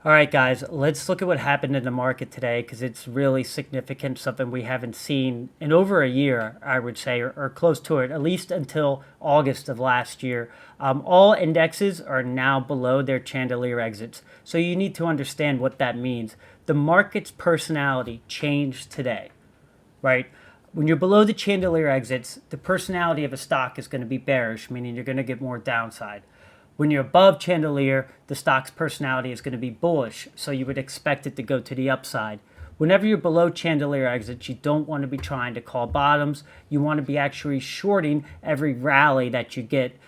All right, guys, let's look at what happened in the market today because it's really significant, something we haven't seen in over a year, I would say, or close to it, at least until August of last year. All indexes are now below their chandelier exits. So you need to understand what that means. The market's personality changed today, right? When you're below the chandelier exits, the personality of a stock is going to be bearish, meaning you're going to get more downside. When you're above chandelier, the stock's personality is going to be bullish, so you would expect it to go to the upside. Whenever you're below chandelier exits, you don't want to be trying to call bottoms. You want to be actually shorting every rally that you get.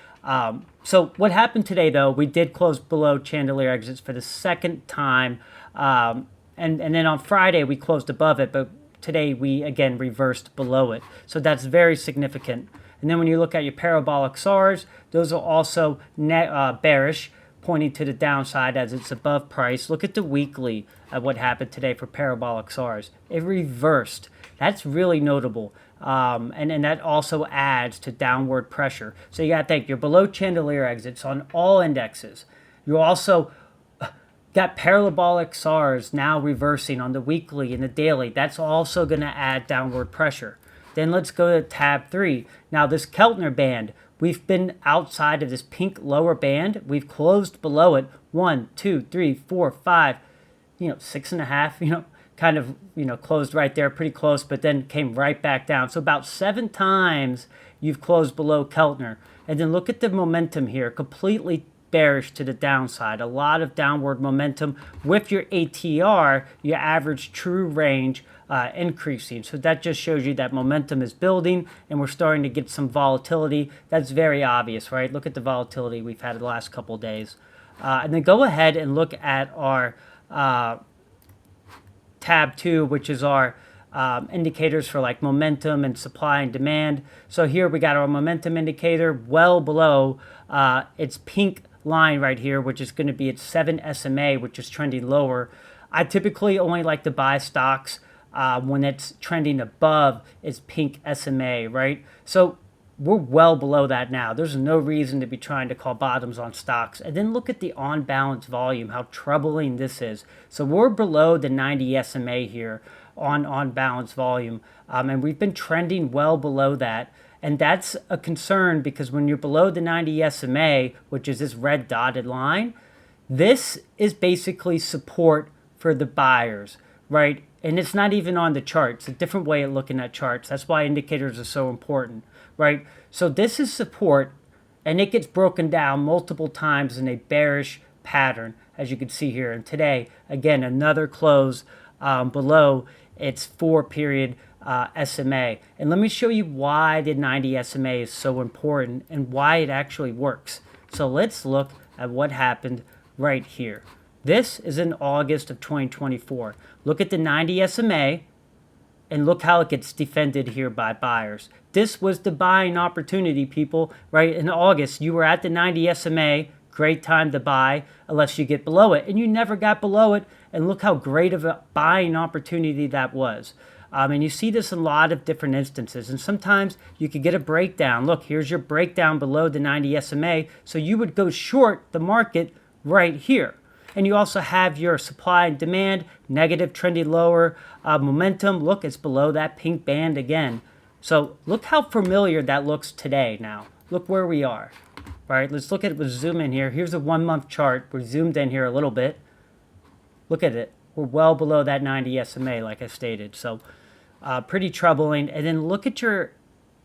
So what happened today, though, we did close below chandelier exits for the second time. And then on Friday, we closed above it, but today we, again, reversed below it. So that's very significant. And then when you look at your parabolic SARs, those are also bearish, pointing to the downside as it's above price. Look at the weekly at what happened today for parabolic SARs. It reversed. That's really notable. And that also adds to downward pressure. So you got to think, you're below chandelier exits on all indexes. You also got parabolic SARs now reversing on the weekly and the daily. That's also going to add downward pressure. Then let's go to tab 3. Now this Keltner band, we've been outside of this pink lower band. We've closed below it 1, 2, 3, 4, 5, 6.5, kind of, closed right there, pretty close, but then came right back down. So about 7 times you've closed below Keltner. And then look at the momentum here, completely bearish to the downside. A lot of downward momentum with your ATR, your average true range, increasing. So that just shows you that momentum is building and we're starting to get some volatility. That's very obvious, right? Look at the volatility we've had the last couple of days. And then go ahead and look at our tab 2, which is our indicators for like momentum and supply and demand. So here we got our momentum indicator well below its pink line right here, which is going to be its 7 SMA, which is trending lower. I typically only like to buy stocks when it's trending above its pink SMA, right? So we're well below that now. There's no reason to be trying to call bottoms on stocks. And then look at the on-balance volume, how troubling this is. So we're below the 90 SMA here on balance volume, and we've been trending well below that. And that's a concern because when you're below the 90 SMA, which is this red dotted line, this is basically support for the buyers, right? And it's not even on the charts. It's a different way of looking at charts. That's why indicators are so important, right? So this is support, and it gets broken down multiple times in a bearish pattern, as you can see here. And today, again, another close below its 4-period SMA. And let me show you why the 90 SMA is so important and why it actually works. So let's look at what happened right here. This is in August of 2024. Look at the 90 SMA and look how it gets defended here by buyers. This was the buying opportunity, people, right? In August, you were at the 90 SMA, great time to buy unless you get below it. And you never got below it. And look how great of a buying opportunity that was. And you see this in a lot of different instances. And sometimes you could get a breakdown. Look, here's your breakdown below the 90 SMA. So you would go short the market right here. And you also have your supply and demand, negative, trending lower, momentum. Look, it's below that pink band again. So look how familiar that looks today now. Look where we are. All right, let's look at it. Let's zoom in here. Here's a 1-month chart. We're zoomed in here a little bit. Look at it. We're well below that 90 SMA, like I stated. So pretty troubling. And then look at your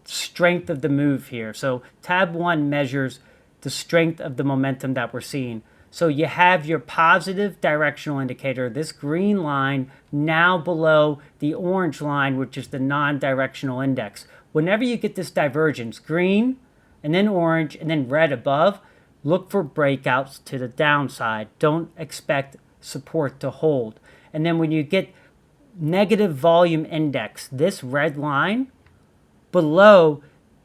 strength of the move here. So tab 1 measures the strength of the momentum that we're seeing. So you have your positive directional indicator, this green line, now below the orange line, which is the non-directional index. Whenever you get this divergence, green, and then orange, and then red above, look for breakouts to the downside. Don't expect support to hold. And then when you get negative volume index, this red line, below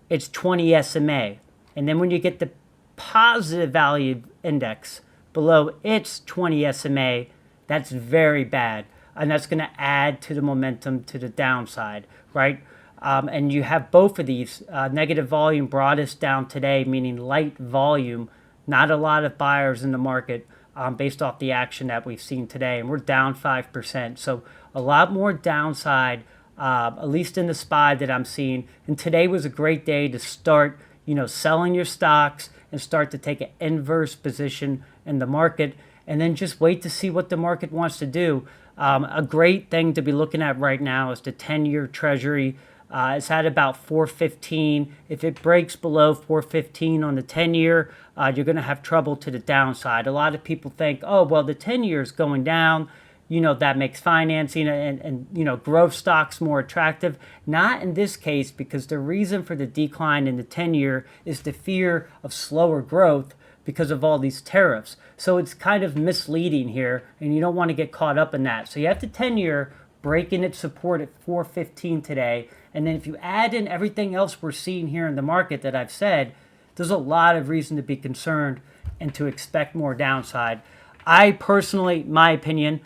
its 20 SMA. And then when you get the positive value index, below its 20 SMA, that's very bad. And that's going to add to the momentum to the downside, right? And you have both of these. Negative volume brought us down today, meaning light volume, not a lot of buyers in the market. based off the action that we've seen today, and we're down 5%. So a lot more downside, at least in the SPY that I'm seeing. And today was a great day to start, selling your stocks and start to take an inverse position in the market, and then just wait to see what the market wants to do. A great thing to be looking at right now is the 10-year Treasury. It's at about 415. If it breaks below 415 on the 10-year, you're going to have trouble to the downside. A lot of people think, oh, well, the 10-year is going down. That makes financing and growth stocks more attractive. Not in this case, because the reason for the decline in the 10-year is the fear of slower growth because of all these tariffs. So it's kind of misleading here, and you don't want to get caught up in that. So you have the 10-year breaking its support at 415 today. And then if you add in everything else we're seeing here in the market that I've said, there's a lot of reason to be concerned and to expect more downside. I personally, my opinion,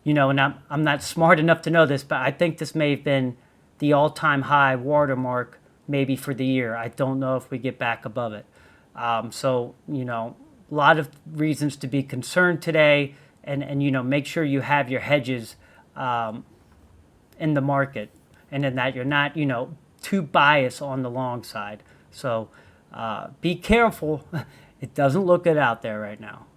and I'm not smart enough to know this, but I think this may have been the all-time high watermark maybe for the year. I don't know if we get back above it. So, a lot of reasons to be concerned today, and make sure you have your hedges in the market, and in that you're not, too biased on the long side. So be careful. It doesn't look good out there right now.